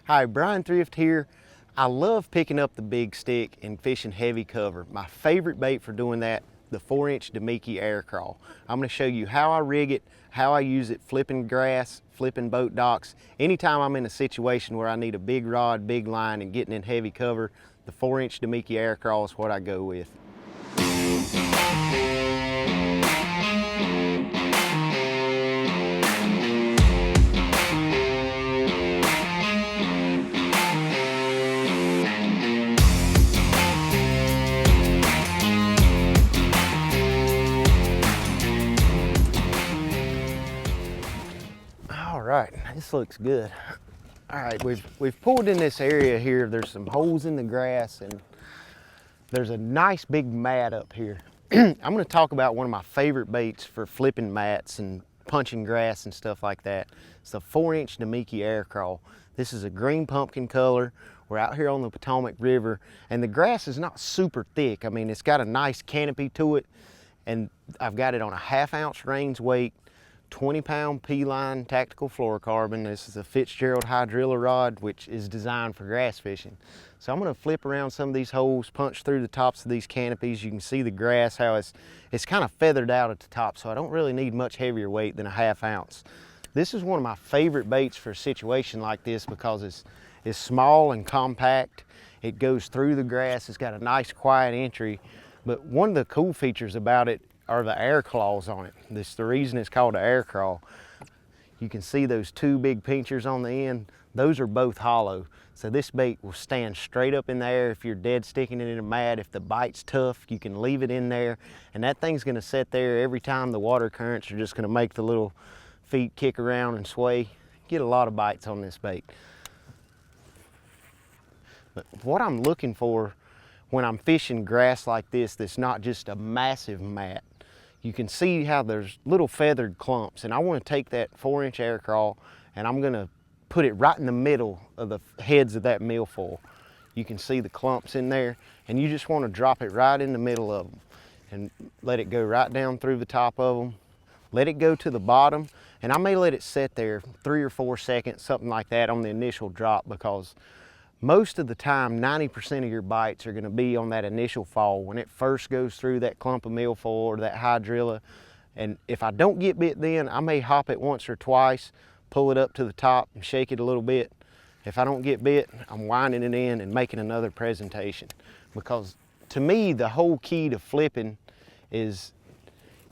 Hi, Brian Thrift here. I love picking up the big stick and fishing heavy cover. My favorite bait for doing that, the 4-inch Demiki air crawl. I'm going to show you how I rig it, how I use it flipping grass, flipping boat docks. Anytime I'm in a situation where I need a big rod, big line, and getting in heavy cover, the 4-inch Demiki air crawl is what I go with. All right, this looks good. All right, we've pulled in this area here. There's some holes in the grass and there's a nice big mat up here. I'm going to talk about one of my favorite baits for flipping mats and punching grass and stuff like that. It's the 4-inch Demiki air crawl. This is a green pumpkin color. We're out here on the Potomac River and the grass is not super thick. I mean, it's got a nice canopy to it, and I've got it on a 1/2 ounce range weight, 20-pound P-line tactical fluorocarbon. This is a Fitzgerald hydrilla rod, which is designed for grass fishing. So I'm going to flip around some of these holes, punch through the tops of these canopies. You can see the grass, how it's kind of feathered out at the top, so I don't really need much heavier weight than a 1/2 ounce. This is one of my favorite baits for a situation like this because it's small and compact. It goes through the grass. It's got a nice quiet entry, but one of the cool features about it are the air claws on it. This is the reason it's called an air crawl. You can see those two big pinchers on the end. Those are both hollow. So this bait will stand straight up in the air if you're dead sticking it in a mat. If the bite's tough, you can leave it in there, and that thing's gonna sit there every time. The water currents are just gonna make the little feet kick around and sway. Get a lot of bites on this bait. But what I'm looking for when I'm fishing grass like this that's not just a massive mat, you can see how there's little feathered clumps, and I want to take that 4-inch air crawl and I'm going to put it right in the middle of the heads of that milfoil. You can see the clumps in there, and you just want to drop it right in the middle of them and let it go right down through the top of them. Let it go to the bottom, and I may let it sit there 3 or 4 seconds, something like that, on the initial drop, because most of the time, 90% of your bites are going to be on that initial fall when it first goes through that clump of milfoil or that hydrilla. And if I don't get bit then, I may hop it once or twice, pull it up to the top and shake it a little bit. If I don't get bit, I'm winding it in and making another presentation. Because to me, the whole key to flipping is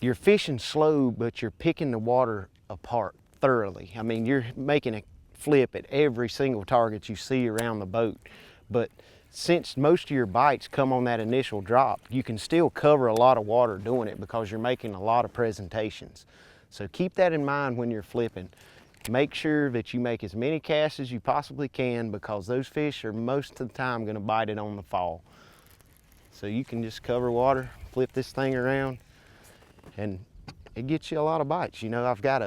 you're fishing slow, but you're picking the water apart thoroughly. I mean, you're making a flip at every single target you see around the boat. But since most of your bites come on that initial drop, you can still cover a lot of water doing it because you're making a lot of presentations. So keep that in mind when you're flipping. Make sure that you make as many casts as you possibly can, because those fish are most of the time going to bite it on the fall. So you can just cover water, flip this thing around, and it gets you a lot of bites. You know, I've got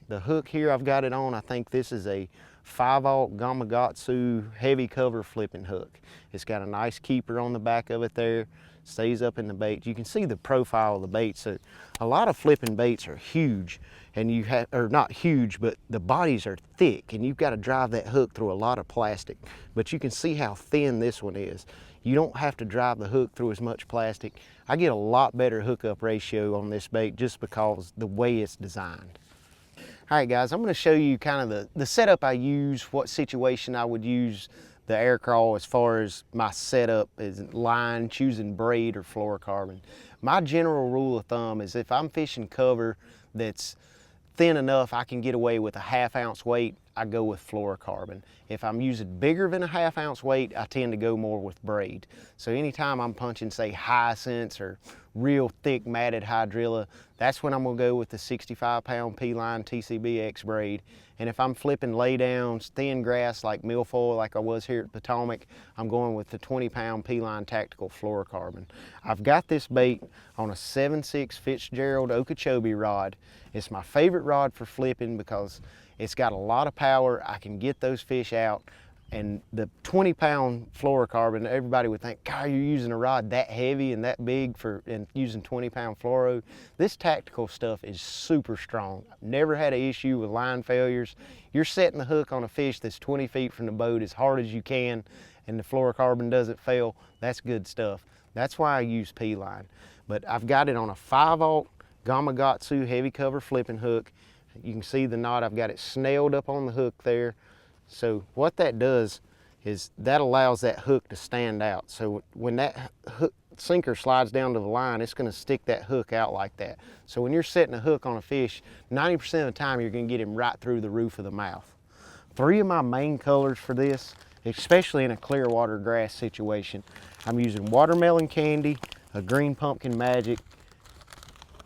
the hook here I've got it on, I think this is a 5/0 Gamakatsu heavy cover flipping hook. It's got a nice keeper on the back of it there, stays up in the bait. You can see the profile of the bait. So a lot of flipping baits are huge, and you have, or not huge, but the bodies are thick, and you've got to drive that hook through a lot of plastic. But you can see how thin this one is. You don't have to drive the hook through as much plastic. I get a lot better hookup ratio on this bait just because the way it's designed. All right, guys, I'm going to show you kind of the setup I use, what situation I would use the air crawl as far as my setup is line, choosing braid or fluorocarbon. My general rule of thumb is if I'm fishing cover that's thin enough I can get away with a 1/2 ounce weight, I go with fluorocarbon. If I'm using bigger than a 1/2 ounce weight, I tend to go more with braid. So anytime I'm punching, say, hyacinths or real thick matted hydrilla, that's when I'm gonna go with the 65-pound P-line TCBX braid. And if I'm flipping laydowns, thin grass like milfoil, like I was here at Potomac, I'm going with the 20-pound P-line tactical fluorocarbon. I've got this bait on a 7/6 Fitzgerald Okeechobee rod. It's my favorite rod for flipping because it's got a lot of power. I can get those fish out And the 20-pound fluorocarbon, everybody would think, God, you're using a rod that heavy and that big and using 20-pound fluoro. This tactical stuff is super strong. Never had an issue with line failures. You're setting the hook on a fish that's 20 feet from the boat as hard as you can, and the fluorocarbon doesn't fail. That's good stuff. That's why I use P-line. But I've got it on a 5/0 Gamakatsu heavy cover flipping hook. You can see the knot. I've got it snailed up on the hook there. So what that does is that allows that hook to stand out. So when that hook sinker slides down to the line, it's going to stick that hook out like that. So when you're setting a hook on a fish, 90% of the time you're going to get him right through the roof of the mouth. 3 of my main colors for this, especially in a clear water grass situation, I'm using watermelon candy, a green pumpkin magic,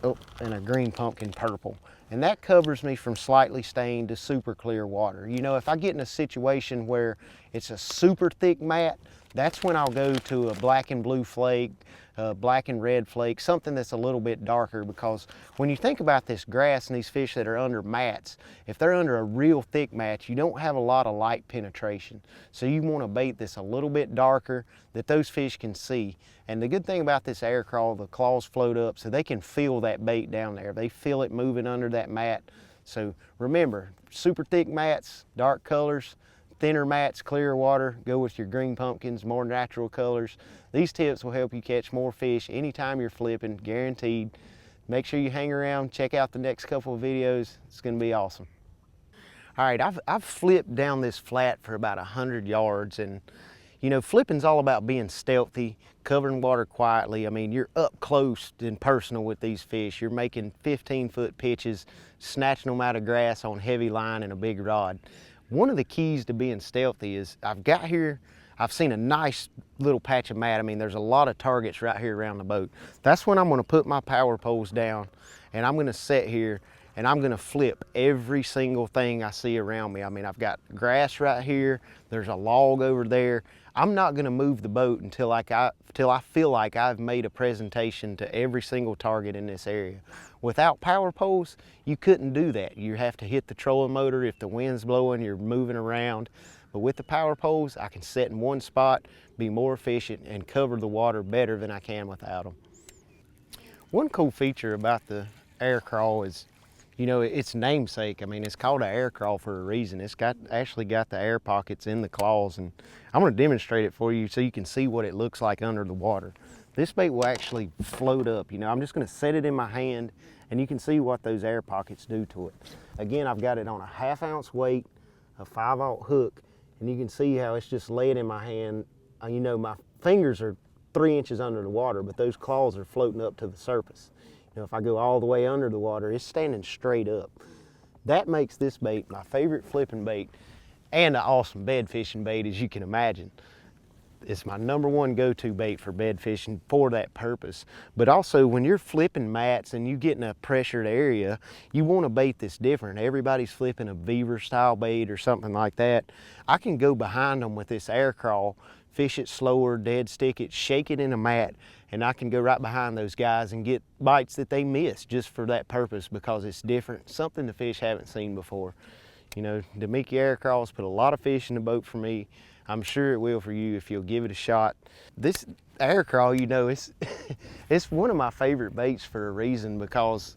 and a green pumpkin purple. And that covers me from slightly stained to super clear water. You know, if I get in a situation where it's a super thick mat, that's when I'll go to a black and blue flake, black and red flake, something that's a little bit darker, because when you think about this grass and these fish that are under mats, if they're under a real thick mat, you don't have a lot of light penetration. So you want a bait that's a little bit darker that those fish can see. And the good thing about this air crawl, the claws float up so they can feel that bait down there. They feel it moving under that mat. So remember, super thick mats, dark colors, thinner mats, clear water, go with your green pumpkins, more natural colors. These tips will help you catch more fish anytime you're flipping, guaranteed. Make sure you hang around, check out the next couple of videos. It's gonna be awesome. All right, I've flipped down this flat for about 100 yards, and you know, flipping's all about being stealthy, covering water quietly. I mean, you're up close and personal with these fish. You're making 15-foot pitches, snatching them out of grass on heavy line and a big rod. One of the keys to being stealthy is I've seen a nice little patch of mat. I mean, there's a lot of targets right here around the boat. That's when I'm gonna put my power poles down and I'm gonna sit here and I'm gonna flip every single thing I see around me. I mean, I've got grass right here, there's a log over there. I'm not gonna move the boat until I feel like I've made a presentation to every single target in this area. Without power poles, you couldn't do that. You have to hit the trolling motor. If the wind's blowing, you're moving around. But with the power poles, I can sit in one spot, be more efficient, and cover the water better than I can without them. One cool feature about the air crawl is, you know, its namesake. I mean, it's called an air crawl for a reason. It's actually got the air pockets in the claws, and I'm gonna demonstrate it for you so you can see what it looks like under the water. This bait will actually float up. You know, I'm just gonna set it in my hand and you can see what those air pockets do to it. Again, I've got it on a 1/2 ounce weight, a 5/0 hook, and you can see how it's just laid in my hand. You know, my fingers are 3 inches under the water, but those claws are floating up to the surface. You know, if I go all the way under the water, it's standing straight up. That makes this bait my favorite flipping bait and an awesome bed fishing bait, as you can imagine. It's my #1 go-to bait for bed fishing for that purpose. But also when you're flipping mats and you get in a pressured area, you want a bait that's different. Everybody's flipping a beaver style bait or something like that. I can go behind them with this air crawl, fish it slower, dead stick it, shake it in a mat, and I can go right behind those guys and get bites that they miss just for that purpose, because it's different, something the fish haven't seen before. You know, the Mickey air crawls put a lot of fish in the boat for me. I'm sure it will for you if you'll give it a shot. This air crawl, you know, it's one of my favorite baits for a reason, because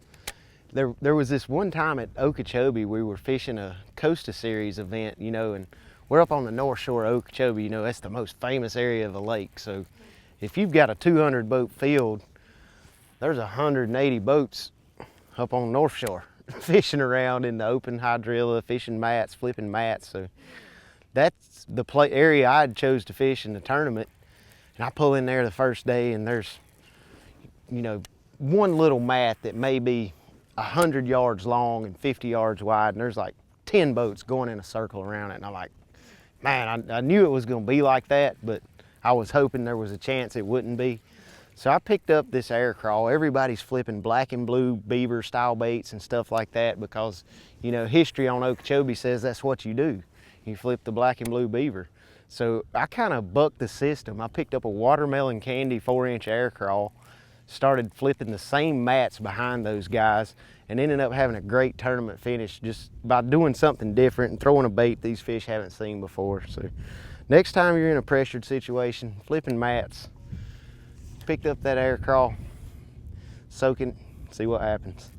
there was this one time at Okeechobee we were fishing a Costa Series event, you know, and we're up on the north shore of Okeechobee. You know, that's the most famous area of the lake. So if you've got a 200 boat field, there's 180 boats up on the north shore fishing around in the open hydrilla, fishing mats, flipping mats. So that's the area I chose to fish in the tournament. And I pull in there the first day and there's, you know, one little mat that may be 100 yards long and 50 yards wide, and there's like 10 boats going in a circle around it. And I'm like, man, I knew it was gonna be like that, but I was hoping there was a chance it wouldn't be. So I picked up this air crawl. Everybody's flipping black and blue beaver style baits and stuff like that, because, you know, history on Okeechobee says that's what you do. You flip the black and blue beaver. So I kind of bucked the system. I picked up a watermelon candy 4-inch air crawl, started flipping the same mats behind those guys, and ended up having a great tournament finish just by doing something different and throwing a bait these fish haven't seen before. So next time you're in a pressured situation, flipping mats, picked up that air crawl, soak it, see what happens.